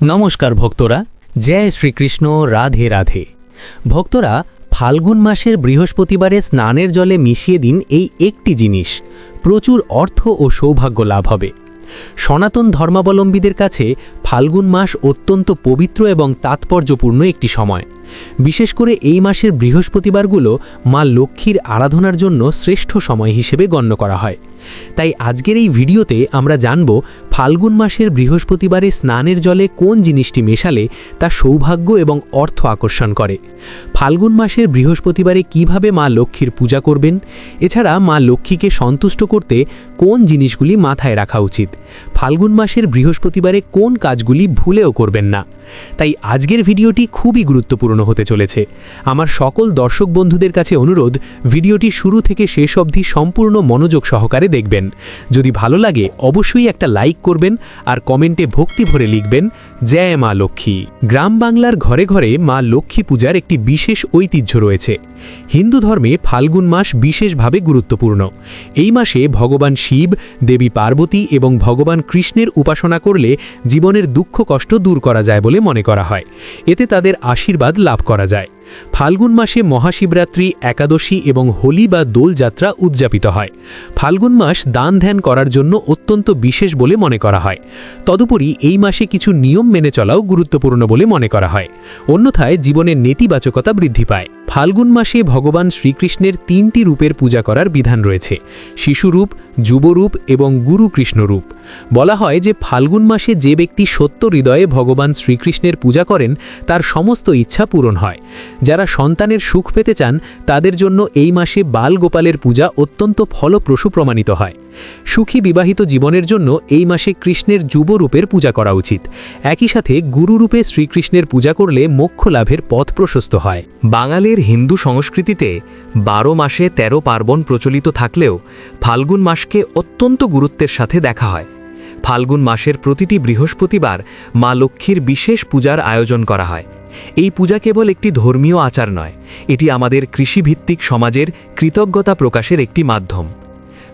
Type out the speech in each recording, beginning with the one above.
নমস্কার ভক্তরা, জয় শ্রীকৃষ্ণ, রাধে রাধে। ভক্তরা, ফাল্গুন মাসের বৃহস্পতিবারে স্নানের জলে মিশিয়ে দিন এই একটি জিনিস, প্রচুর অর্থ ও সৌভাগ্য লাভ হবে। সনাতন ধর্মাবলম্বীদের কাছে ফাল্গুন মাস অত্যন্ত পবিত্র এবং তাৎপর্যপূর্ণ একটি সময়। বিশেষ করে এই মাসের বৃহস্পতিবারগুলো মা লক্ষ্মীর আরাধনার জন্য শ্রেষ্ঠ সময় হিসেবে গণ্য করা হয়। তাই আজকের এই ভিডিওতে আমরা জানব ফাল্গুন মাসের বৃহস্পতিবারে স্নানের জলে কোন জিনিসটি মেশালে তা সৌভাগ্য এবং অর্থ আকর্ষণ করে। ফাল্গুন মাসের বৃহস্পতিবারে কিভাবে মা লক্ষ্মীর পূজা করবেন, এছাড়া মা লক্ষ্মীকে সন্তুষ্ট করতে কোন জিনিসগুলি মাথায় রাখা উচিত, ফাল্গুন মাসের বৃহস্পতিবারে কোন কাজগুলি ভুলেও করবেন না। তাই আজকের ভিডিওটি খুবই গুরুত্বপূর্ণ হতে চলেছে। আমার সকল দর্শক বন্ধুদের কাছে অনুরোধ, ভিডিওটি শুরু থেকে শেষ অবধি সম্পূর্ণ মনোযোগ সহকারে দেখবেন। যদি ভালো লাগে অবশ্যই একটা লাইক করবেন আর কমেন্টে ভক্তি ভরে লিখবেন জয় মা লক্ষ্মী। গ্রাম বাংলার ঘরে ঘরে মা লক্ষ্মী পূজার একটি বিশেষ ঐতিহ্য রয়েছে। হিন্দু ধর্মে ফাল্গুন মাস বিশেষভাবে গুরুত্বপূর্ণ। এই মাসে ভগবান শিব, দেবী পার্বতী এবং ভগবান কৃষ্ণের উপাসনা করলে জীবনের দুঃখ কষ্ট দূর করা যায় বলে মনে করা হয়। এতে তাদের আশীর্বাদ লাভ করা যায়। ফাল্গুন মাসে মহাশিবরাত্রি, একাদশী এবং হোলি বা দোলযাত্রা উদযাপিত হয়। ফাল্গুন মাস দান ধ্যান করার জন্য অত্যন্ত বিশেষ বলে মনে করা হয়। তদুপরি এই মাসে কিছু নিয়ম মেনে চলাও গুরুত্বপূর্ণ বলে মনে করা হয়, অন্যথায় জীবনের নেতিবাচকতা বৃদ্ধি পায়। ফাল্গুন মাসে ভগবান শ্রীকৃষ্ণের 3টি রূপের পূজা করার বিধান রয়েছে: শিশুরূপ, যুবরূপ এবং গুরু কৃষ্ণরূপ। বলা হয় যে ফাল্গুন মাসে যে ব্যক্তি সত্য হৃদয়ে ভগবান শ্রীকৃষ্ণের পূজা করেন তার সমস্ত ইচ্ছা পূরণ হয়। যারা সন্তানের সুখ পেতে চান তাদের জন্য এই মাসে বাল গোপালের পূজা অত্যন্ত ফলপ্রসূ প্রমাণিত হয়। সুখী বিবাহিত জীবনের জন্য এই মাসে কৃষ্ণের যুবরূপের পূজা করা উচিত। একই সাথে গুরুরূপে শ্রীকৃষ্ণের পূজা করলে মোক্ষ লাভের পথ প্রশস্ত হয়। বাঙালির হিন্দু সংস্কৃতিতে 12 মাসে 13 পার্বণ প্রচলিত থাকলেও ফাল্গুন মাসকে অত্যন্ত গুরুত্বের সাথে দেখা হয়। ফাল্গুন মাসের প্রতিটি বৃহস্পতিবার মা লক্ষ্মীর বিশেষ পূজার আয়োজন করা হয়। এই পূজা কেবল একটি ধর্মীয় আচার নয়, এটি আমাদের কৃষিভিত্তিক সমাজের কৃতজ্ঞতা প্রকাশের একটি মাধ্যম।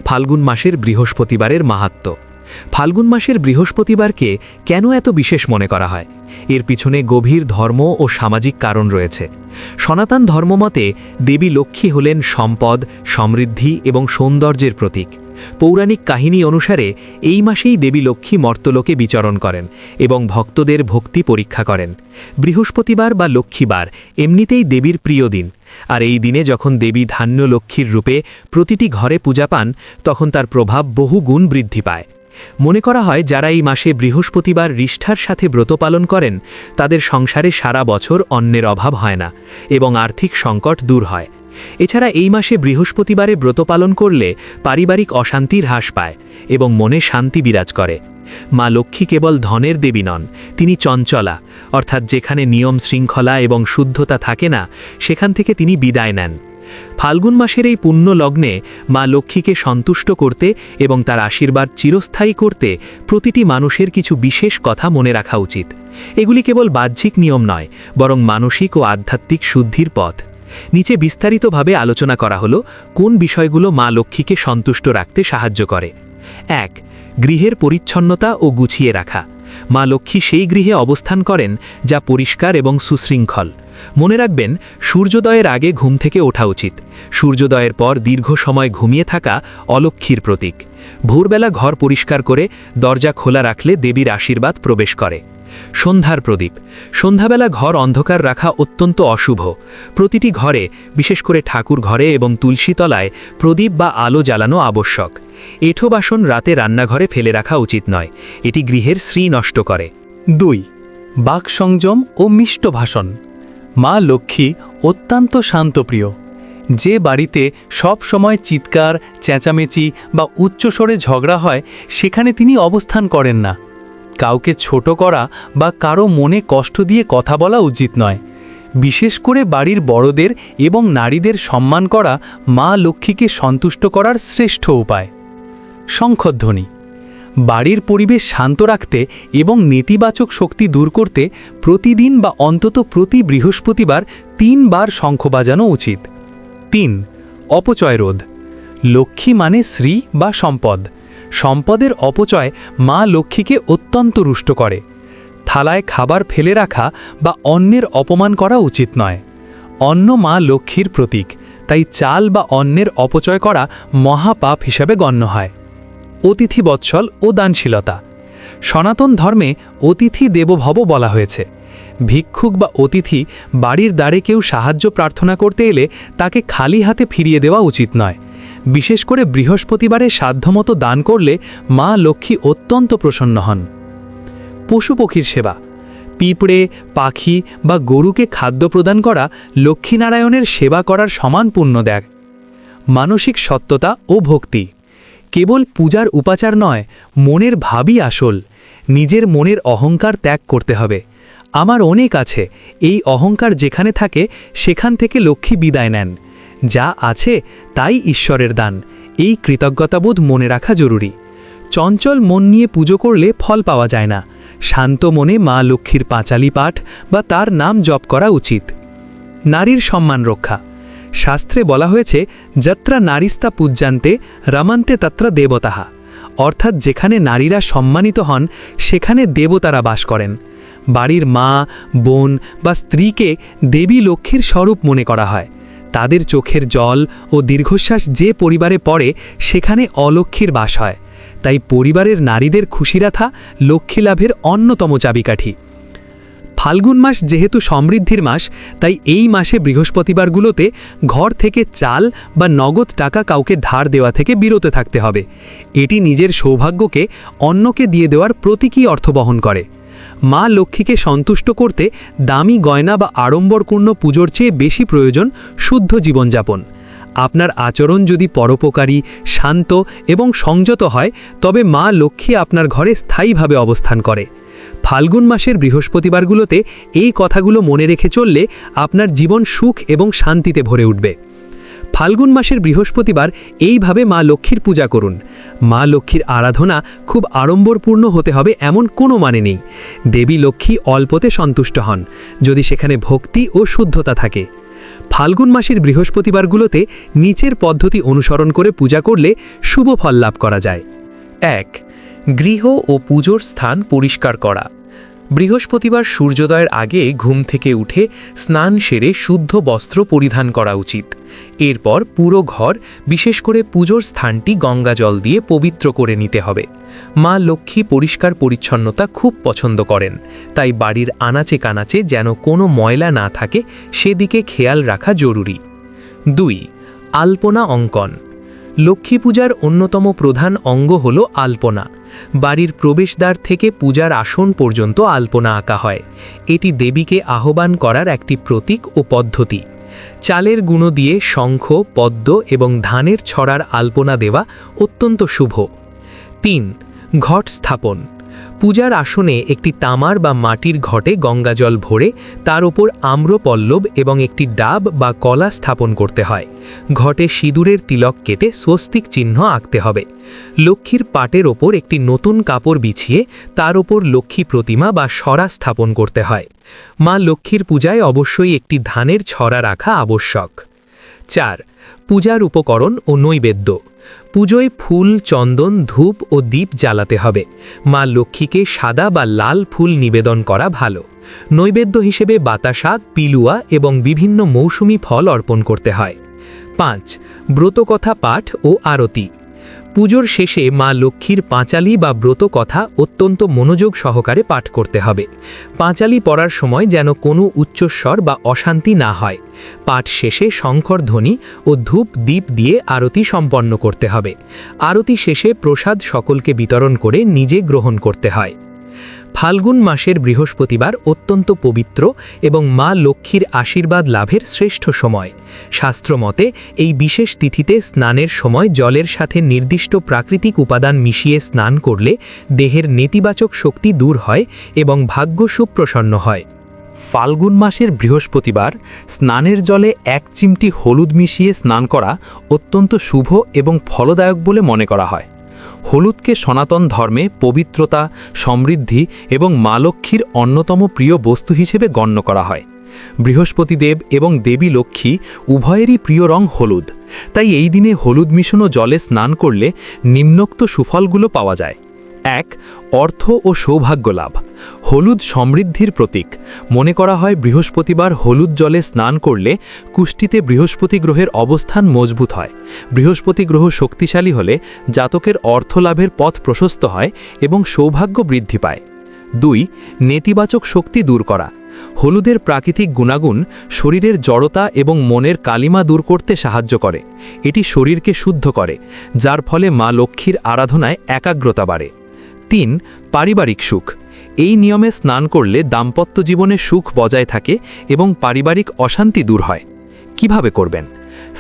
ফাল্গুন মাসের বৃহস্পতিবারের মাহাত্ম্য। ফাল্গুন মাসের বৃহস্পতিবারকে কেন এত বিশেষ মনে করা হয়? এর পিছনে গভীর ধর্ম ও সামাজিক কারণ রয়েছে। সনাতন ধর্মমতে দেবী লক্ষ্মী হলেন সম্পদ, সমৃদ্ধি এবং সৌন্দর্যের প্রতীক। পৌরাণিক কাহিনী অনুসারে এই মাসেই দেবী লক্ষ্মী মর্তলোকে বিচরণ করেন এবং ভক্তদের ভক্তি পরীক্ষা করেন। বৃহস্পতিবার বা লক্ষ্মীবার এমনিতেই দেবীর প্রিয় দিন, আর এই দিনে যখন দেবী ধান্য লক্ষ্মীর রূপে প্রতিটি ঘরে পূজা পান তখন তার প্রভাব বহু গুণ বৃদ্ধি পায়। মনে করা হয় যারা এই মাসে বৃহস্পতিবার নিষ্ঠার সাথে ব্রত পালন করেন তাদের সংসারে সারা বছর অন্নের অভাব হয় না এবং আর্থিক সংকট দূর হয়। এছাড়া এই মাসে বৃহস্পতিবারে ব্রত পালন করলে পারিবারিক অশান্তির হ্রাস পায় এবং মনে শান্তি বিরাজ করে। মা লক্ষ্মী কেবল ধনের দেবী নন, তিনি চঞ্চলা, অর্থাৎ যেখানে নিয়ম শৃঙ্খলা এবং শুদ্ধতা থাকে না সেখান থেকে তিনি বিদায় নেন। ফাল্গুন মাসের এই পুণ্য লগ্নে মা লক্ষ্মীকে সন্তুষ্ট করতে এবং তার আশীর্বাদ চিরস্থায়ী করতে প্রতিটি মানুষের কিছু বিশেষ কথা মনে রাখা উচিত। এগুলি কেবল বাহ্যিক নিয়ম নয়, বরং মানসিক ও আধ্যাত্মিক শুদ্ধির পথ। নিচে বিস্তারিতভাবে আলোচনা করা হলো কোন বিষয়গুলো মা লক্ষ্মীকে সন্তুষ্ট রাখতে সাহায্য করে। 1. গৃহের পরিচ্ছন্নতা ও গুছিয়ে রাখা। মা লক্ষ্মী সেই গৃহে অবস্থান করেন যা পরিষ্কার এবং সুশৃঙ্খল। মনে রাখবেন, সূর্যোদয়ের আগে ঘুম থেকে ওঠা উচিত। সূর্যোদয়ের পর দীর্ঘ সময় ঘুমিয়ে থাকা অলক্ষ্মীর প্রতীক। ভোরবেলা ঘর পরিষ্কার করে দরজা খোলা রাখলে দেবীর আশীর্বাদ প্রবেশ করে। সন্ধ্যার প্রদীপ। সন্ধ্যাবেলা ঘর অন্ধকার রাখা অত্যন্ত অশুভ। প্রতিটি ঘরে, বিশেষ করে ঠাকুর ঘরে এবং তুলসীতলায় প্রদীপ বা আলো জ্বালানো আবশ্যক। এঁঠো বাসন রাতে রান্নাঘরে ফেলে রাখা উচিত নয়, এটি গৃহের শ্রী নষ্ট করে। 2. বাক সংযম ও মিষ্ট ভাষণ। মা লক্ষ্মী অত্যন্ত শান্তপ্রিয়। যে বাড়িতে সব সময় চিৎকার, চেঁচামেচি বা উচ্চস্বরে ঝগড়া হয় সেখানে তিনি অবস্থান করেন না। কাউকে ছোট করা বা কারো মনে কষ্ট দিয়ে কথা বলা উচিত নয়। বিশেষ করে বাড়ির বড়দের এবং নারীদের সম্মান করা মা লক্ষ্মীকে সন্তুষ্ট করার শ্রেষ্ঠ উপায়। শঙ্খধ্বনি। বাড়ির পরিবেশ শান্ত রাখতে এবং নেতিবাচক শক্তি দূর করতে প্রতিদিন বা অন্তত প্রতি বৃহস্পতিবার 3 বার শঙ্খ বাজানো উচিত। 3. অপচয় রোধ। লক্ষ্মী মানে শ্রী বা সম্পদ। সম্পদের অপচয় মা লক্ষ্মীকে অত্যন্ত রুষ্ট করে। থালায় খাবার ফেলে রাখা বা অন্যের অপমান করা উচিত নয়। অন্ন মা লক্ষ্মীর প্রতীক, তাই চাল বা অন্যের অপচয় করা মহাপাপ হিসাবে গণ্য হয়। অতিথি বৎসল ও দানশীলতা। সনাতন ধর্মে অতিথি দেবভব বলা হয়েছে। ভিক্ষুক বা অতিথি বাড়ির দ্বারে কেউ সাহায্য প্রার্থনা করতে এলে তাকে খালি হাতে ফিরিয়ে দেওয়া উচিত নয়। বিশেষ করে বৃহস্পতিবারে সাধ্যমতো দান করলে মা লক্ষ্মী অত্যন্ত প্রসন্ন হন। পশু পক্ষীর সেবা। পিঁপড়ে, পাখি বা গরুকে খাদ্য প্রদান করা লক্ষ্মীনারায়ণের সেবা করার সমান পুণ্য দেয়। মানসিক সত্যতা ও ভক্তি। কেবল পূজার উপাচার নয়, মনের ভাবই আসল। নিজের মনের অহংকার ত্যাগ করতে হবে। আমার অনেক আছে, এই অহংকার যেখানে থাকে সেখান থেকে লক্ষ্মী বিদায় নেন। যা আছে তাই ঈশ্বরের দান, এই কৃতজ্ঞতাবোধ মনে রাখা জরুরি। চঞ্চল মন নিয়ে পুজো করলে ফল পাওয়া যায় না। শান্ত মনে মা লক্ষ্মীর পাঁচালী পাঠ বা তার নাম জপ করা উচিত। নারীর সম্মান রক্ষা। শাস্ত্রে বলা হয়েছে, যত্রা নারীস্তা পূজ্যান্তে রমন্তে তত্র দেবতাহা, অর্থাৎ যেখানে নারীরা সম্মানিত হন সেখানে দেবতারা বাস করেন। বাড়ির মা, বোন বা স্ত্রীকে দেবী লক্ষ্মীর স্বরূপ মনে করা হয়। তাদের চোখের জল ও দীর্ঘশ্বাস যে পরিবারে পড়ে সেখানে অলক্ষ্মীর বাস হয়। তাই পরিবারের নারীদের খুশিরাথা লক্ষ্মী লাভের অন্যতম চাবিকাঠি। ফাল্গুন মাস যেহেতু সমৃদ্ধির মাস, তাই এই মাসে বৃহস্পতিবারগুলোতে ঘর থেকে চাল বা নগদ টাকা কাউকে ধার দেওয়া থেকে বিরত থাকতে হবে। এটি নিজের সৌভাগ্যকে অন্যকে দিয়ে দেওয়ার প্রতীকী অর্থ বহন করে। মা লক্ষ্মীকে সন্তুষ্ট করতে দামি গয়না বা আড়ম্বরপূর্ণ পুজোর চেয়ে বেশি প্রয়োজন শুদ্ধ জীবনযাপন। আপনার আচরণ যদি পরোপকারী, শান্ত এবং সংযত হয়, তবে মা লক্ষ্মী আপনার ঘরে স্থায়ীভাবে অবস্থান করে। ফাল্গুন মাসের বৃহস্পতিবারগুলোতে এই কথাগুলো মনে রেখে চললে আপনার জীবন সুখ এবং শান্তিতে ভরে উঠবে। ফাল্গুন মাসের বৃহস্পতিবার এইভাবে মা লক্ষ্মীর পূজা করুন। মা লক্ষ্মীর আরাধনা খুব আড়ম্বরপূর্ণ হতে হবে এমন কোনো মানে নেই। দেবী লক্ষ্মী অল্পতে সন্তুষ্ট হন, যদি সেখানে ভক্তি ও শুদ্ধতা থাকে। ফাল্গুন মাসের বৃহস্পতিবারগুলোতে নিচের পদ্ধতি অনুসরণ করে পূজা করলে শুভ ফল লাভ করা যায়। 1. গৃহ ও পুজোর স্থান পরিষ্কার করা। বৃহস্পতিবার সূর্যোদয়ের আগে ঘুম থেকে উঠে স্নান সেরে শুদ্ধ বস্ত্র পরিধান করা উচিত। এরপর পুরো ঘর, বিশেষ করে পুজোর স্থানটি গঙ্গা জল দিয়ে পবিত্র করে নিতে হবে। মা লক্ষ্মী পরিষ্কার পরিচ্ছন্নতা খুব পছন্দ করেন, তাই বাড়ির আনাচে কানাচে যেন কোনো ময়লা না থাকে সেদিকে খেয়াল রাখা জরুরি। 2. আলপনা অঙ্কন। লক্ষ্মী পূজার অন্যতম প্রধান অঙ্গ হল আলপনা। বাড়ির প্রবেশদ্বার থেকে পূজার আসন পর্যন্ত আলপনা আঁকা হয়। এটি দেবীকে আহ্বান করার একটি প্রতীক ও পদ্ধতি। চালের গুঁড়ো দিয়ে শঙ্খ, পদ্ম এবং ধানের ছড়ার আলপনা দেওয়া অত্যন্ত শুভ। 3. ঘট স্থাপন। পূজার আসনে একটি তামার বা মাটির ঘটে গঙ্গাজল ভরে তার ওপর আম্রপল্লব এবং একটি ডাব বা কলা স্থাপন করতে হয়। ঘটে সিঁদুরের তিলক কেটে স্বস্তিক চিহ্ন আঁকতে হবে। লক্ষ্মীর পাটের ওপর একটি নতুন কাপড় বিছিয়ে তার ওপর লক্ষ্মী প্রতিমা বা সরা স্থাপন করতে হয়। মা লক্ষ্মীর পূজায় অবশ্যই একটি ধানের ছড়া রাখা আবশ্যক। 4. পূজার উপকরণ ও নৈবেদ্য। পুজোয় ফুল, চন্দন, ধূপ ও দীপ জ্বালাতে হবে। মা লক্ষ্মীকে সাদা বা লাল ফুল নিবেদন করা ভালো। নৈবেদ্য হিসেবে বাতাসা, পিলুয়া এবং বিভিন্ন মৌসুমী ফল অর্পণ করতে হয়। 5. ব্রতকথা পাঠ ও আরতি। পুজোর শেষে মা লক্ষ্মীর পাঁচালী বা ব্রতকথা অত্যন্ত মনোযোগ সহকারে পাঠ করতে হবে। পাঁচালী পড়ার সময় যেন কোনো উচ্চস্বর বা অশান্তি না হয়। পাঠ শেষে শঙ্খর ধ্বনি ও ধূপ দ্বীপ দিয়ে আরতি সম্পন্ন করতে হবে। আরতি শেষে প্রসাদ সকলকে বিতরণ করে নিজে গ্রহণ করতে হয়। ফাল্গুন মাসের বৃহস্পতিবার অত্যন্ত পবিত্র এবং মা লক্ষ্মীর আশীর্বাদ লাভের শ্রেষ্ঠ সময়। শাস্ত্রমতে এই বিশেষ তিথিতে স্নানের সময় জলের সাথে নির্দিষ্ট প্রাকৃতিক উপাদান মিশিয়ে স্নান করলে দেহের নেতিবাচক শক্তি দূর হয় এবং ভাগ্য সুপ্রসন্ন হয়। ফাল্গুন মাসের বৃহস্পতিবার স্নানের জলে 1 চিমটি হলুদ মিশিয়ে স্নান করা অত্যন্ত শুভ এবং ফলদায়ক বলে মনে করা হয়। হলুদকে সনাতন ধর্মে পবিত্রতা, সমৃদ্ধি এবং মা লক্ষ্মীর অন্যতম প্রিয় বস্তু হিসেবে গণ্য করা হয়। বৃহস্পতিদেব এবং দেবী লক্ষ্মী উভয়েরই প্রিয় রং হলুদ, তাই এই দিনে হলুদ মিশানো জলে স্নান করলে নিম্নোক্ত সুফলগুলো পাওয়া যায়। এক, অর্থ ও সৌভাগ্য লাভ। হলুদ সমৃদ্ধির প্রতীক। মনে করা হয় বৃহস্পতিবার হলুদ জলে স্নান করলে কুষ্টিতে বৃহস্পতি গ্রহের অবস্থান মজবুত হয়। বৃহস্পতি গ্রহ শক্তিশালী হলে জাতকের অর্থ লাভের পথ প্রশস্ত হয় এবং সৌভাগ্য বৃদ্ধি পায়। 2, নেতিবাচক শক্তি দূর করা। হলুদের প্রাকৃতিক গুণাগুণ শরীরের জড়তা এবং মনের কালিমা দূর করতে সাহায্য করে। এটি শরীরকে শুদ্ধ করে, যার ফলে মা লক্ষ্মীর আরাধনায় একাগ্রতা বাড়ে। 3, পারিবারিক সুখ। এই নিয়মে স্নান করলে দাম্পত্য জীবনে সুখ বজায় থাকে এবং পারিবারিক অশান্তি দূর হয়। কিভাবে করবেন?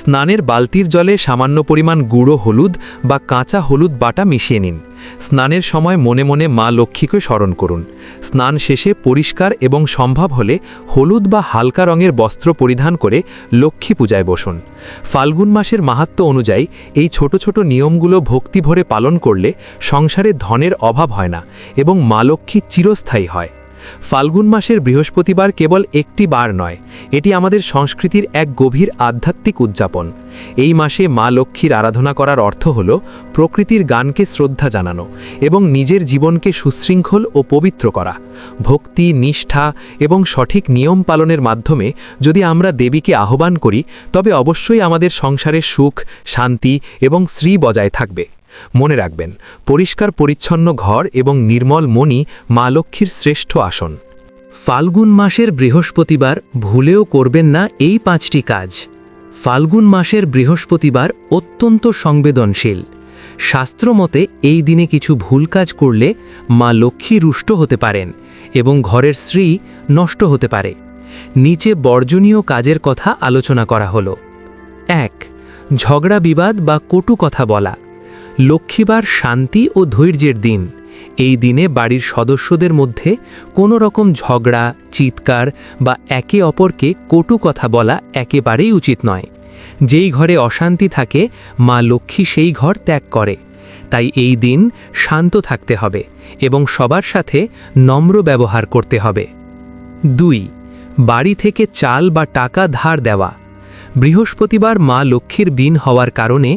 স্নানের বালতির জলে সামান্য পরিমাণ গুঁড়ো হলুদ বা কাঁচা হলুদ বাটা মিশিয়ে নিন। স্নানের সময় মনে মনে মা লক্ষ্মীকে স্মরণ করুন। স্নান শেষে পরিষ্কার এবং সম্ভব হলে হলুদ বা হালকা রঙের বস্ত্র পরিধান করে লক্ষ্মী পূজায় বসুন। ফাল্গুন মাসের মাহাত্ম্য অনুযায়ী এই ছোট ছোট নিয়মগুলো ভক্তি ভরে পালন করলে সংসারে ধনের অভাব হয় না এবং মা লক্ষ্মী চিরস্থায়ী হয়। ফাল্গুন মাসের বৃহস্পতিবার কেবল একটি বার নয়, এটি আমাদের সংস্কৃতির এক গভীর আধ্যাত্মিক উদযাপন। এই মাসে মা লক্ষ্মীর আরাধনা করার অর্থ হল প্রকৃতির গানকে শ্রদ্ধা জানানো এবং নিজের জীবনকে সুশৃঙ্খল ও পবিত্র করা। ভক্তি, নিষ্ঠা এবং সঠিক নিয়ম পালনের মাধ্যমে যদি আমরা দেবীকে আহ্বান করি, তবে অবশ্যই আমাদের সংসারের সুখ, শান্তি এবং শ্রী বজায় থাকবে। মনে রাখবেন, পরিষ্কার পরিচ্ছন্ন ঘর এবং নির্মল মনই মা লক্ষ্মীর শ্রেষ্ঠ আসন। ফাল্গুন মাসের বৃহস্পতিবার ভুলেও করবেন না এই 5টি কাজ। ফাল্গুন মাসের বৃহস্পতিবার অত্যন্ত সংবেদনশীল। শাস্ত্রমতে এই দিনে কিছু ভুল কাজ করলে মা লক্ষ্মী রুষ্ট হতে পারেন এবং ঘরের শ্রী নষ্ট হতে পারে। নিচে বর্জনীয় কাজের কথা আলোচনা করা হলো। 1, ঝগড়া বিবাদ বা কটু কথা বলা। লক্ষ্মীবার শান্তি ও ধৈর্যের দিন। এই দিনে বাড়ির সদস্যদের মধ্যে কোনো রকম ঝগড়া, চিৎকার বা একে অপরকে কটু কথা বলা একেবারেই উচিত নয়। যেই ঘরে অশান্তি থাকে, মা লক্ষ্মী সেই ঘর ত্যাগ করে। তাই এই দিন শান্ত থাকতে হবে এবং সবার সাথে নম্র ব্যবহার করতে হবে। 2, বাড়ি থেকে চাল বা টাকা ধার দেওয়া। বৃহস্পতিবার মা লক্ষ্মীর দিন হওয়ার কারণে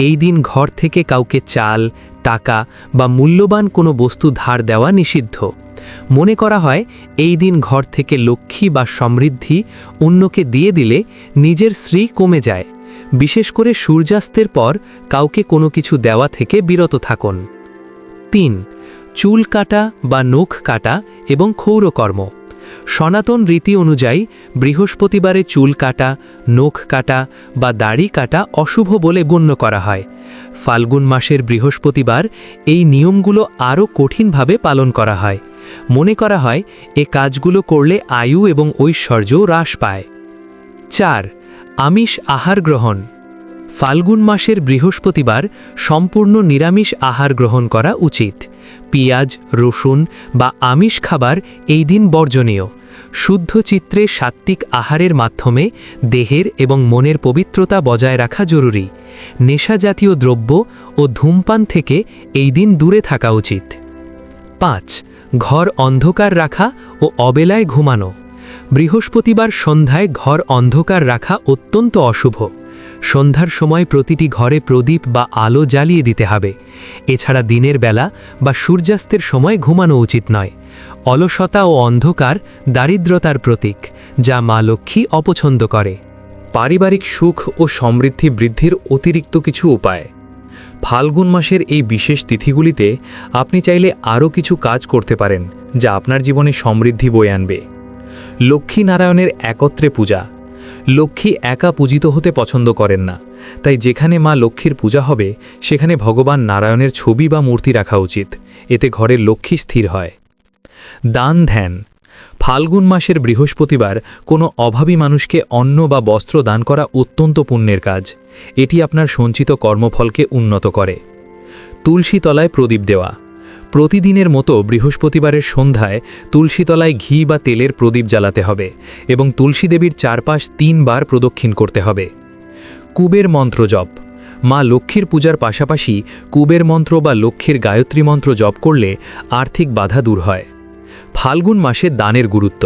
এই দিন ঘর থেকে কাউকে চাল, টাকা বা মূল্যবান কোনো বস্তু ধার দেওয়া নিষিদ্ধ। মনে করা হয় এই দিন ঘর থেকে লক্ষ্মী বা সমৃদ্ধি অন্যকে দিয়ে দিলে নিজের শ্রী কমে যায়। বিশেষ করে সূর্যাস্তের পর কাউকে কোনো কিছু দেওয়া থেকে বিরত থাকুন। 3, চুল কাটা বা নখ কাটা এবং ক্ষৌরকর্ম। সনাতন রীতি অনুযায়ী বৃহস্পতিবারে চুল কাটা, নখ কাটা বা দাড়ি কাটা অশুভ বলে গণ্য করা হয়। ফাল্গুন মাসের বৃহস্পতিবার এই নিয়মগুলো আরও কঠিনভাবে পালন করা হয়। মনে করা হয় এ কাজগুলো করলে আয়ু এবং ঐশ্বর্য হ্রাস পায়। 4, আমিষ আহার গ্রহণ। ফাল্গুন মাসের বৃহস্পতিবার সম্পূর্ণ নিরামিষ আহার গ্রহণ করা উচিত। পেঁয়াজ, রসুন বা আমিষ খাবার এই দিন বর্জনীয়। শুদ্ধ চিত্রে সাত্ত্বিক আহারের মাধ্যমে দেহের এবং মনের পবিত্রতা বজায় রাখা জরুরি। নেশাজাতীয় দ্রব্য ও ধূমপান থেকে এই দিন দূরে থাকা উচিত। 5, ঘর অন্ধকার রাখা ও অবেলায় ঘুমানো। বৃহস্পতিবার সন্ধ্যায় ঘর অন্ধকার রাখা অত্যন্ত অশুভ। সন্ধ্যার সময় প্রতিটি ঘরে প্রদীপ বা আলো জ্বালিয়ে দিতে হবে। এছাড়া দিনের বেলা বা সূর্যাস্তের সময় ঘুমানো উচিত নয়। অলসতা ও অন্ধকার দারিদ্রতার প্রতীক, যা মা লক্ষ্মী অপছন্দ করে। পারিবারিক সুখ ও সমৃদ্ধি বৃদ্ধির অতিরিক্ত কিছু উপায়। ফাল্গুন মাসের এই বিশেষ তিথিগুলিতে আপনি চাইলে আরও কিছু কাজ করতে পারেন, যা আপনার জীবনে সমৃদ্ধি বয়ে আনবে। লক্ষ্মী নারায়ণের একত্রে পূজা। লক্ষ্মী একা পূজিত হতে পছন্দ করেন না, তাই যেখানে মা লক্ষ্মীর পূজা হবে সেখানে ভগবান নারায়ণের ছবি বা মূর্তি রাখা উচিত। এতে ঘরের লক্ষ্মী স্থির হয়। দান ধ্যান। ফাল্গুন মাসের বৃহস্পতিবার কোনো অভাবী মানুষকে অন্ন বা বস্ত্র দান করা অত্যন্ত পুণ্যের কাজ। এটি আপনার সঞ্চিত কর্মফলকে উন্নত করে। তুলসী তলায় প্রদীপ দেওয়া। প্রতিদিনের মতো বৃহস্পতিবারের সন্ধ্যায় তুলসীতলায় ঘি বা তেলের প্রদীপ জ্বালাতে হবে এবং তুলসী দেবীর চারপাশ 3 বার প্রদক্ষিণ করতে হবে। কুবের মন্ত্র জপ। মা লক্ষ্মীর পূজার পাশাপাশি কুবের মন্ত্র বা লক্ষ্মীর গায়ত্রী মন্ত্র জপ করলে আর্থিক বাধা দূর হয়। ফাল্গুন মাসে দানের গুরুত্ব।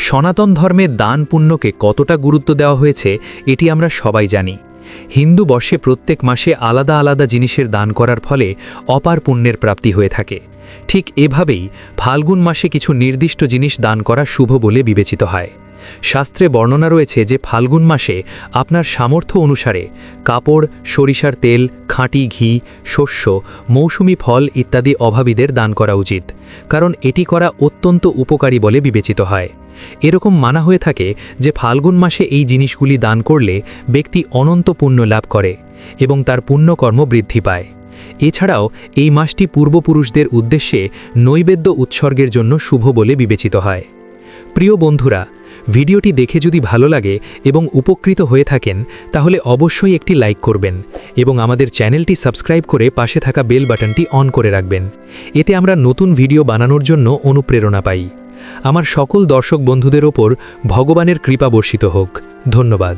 সনাতন ধর্মে দান পুণ্যকে কতটা গুরুত্ব দেওয়া হয়েছে এটি আমরা সবাই জানি। হিন্দু বর্ষে প্রত্যেক মাসে আলাদা আলাদা জিনিসের দান করার ফলে অপার পুণ্যের প্রাপ্তি হয়ে থাকে। ঠিক এভাবেই ফাল্গুন মাসে কিছু নির্দিষ্ট জিনিস দান করা শুভ বলে বিবেচিত হয়। শাস্ত্রে বর্ণনা রয়েছে যে ফাল্গুন মাসে আপনার সামর্থ্য অনুসারে কাপড়, সরিষার তেল, খাঁটি ঘি, শস্য, মৌসুমি ফল ইত্যাদি অভাবীদের দান করা উচিত, কারণ এটি করা অত্যন্ত উপকারী বলে বিবেচিত হয়। এরকম মানা হয়ে থাকে যে ফাল্গুন মাসে এই জিনিসগুলি দান করলে ব্যক্তি অনন্ত পুণ্য লাভ করে এবং তার পুণ্যকর্ম বৃদ্ধি পায়। এছাড়াও এই মাসটি পূর্বপুরুষদের উদ্দেশ্যে নৈবেদ্য উৎসর্গের জন্য শুভ বলে বিবেচিত হয়। প্রিয় বন্ধুরা, ভিডিওটি দেখে যদি ভালো লাগে এবং উপকৃত হয়ে থাকেন তাহলে অবশ্যই একটি লাইক করবেন এবং আমাদের চ্যানেলটি সাবস্ক্রাইব করে পাশে থাকা বেল বাটনটি অন করে রাখবেন। এতে আমরা নতুন ভিডিও বানানোর জন্য অনুপ্রেরণা পাই। আমার সকল দর্শক বন্ধুদের ওপর ভগবানের কৃপা বর্ষিত হোক। ধন্যবাদ।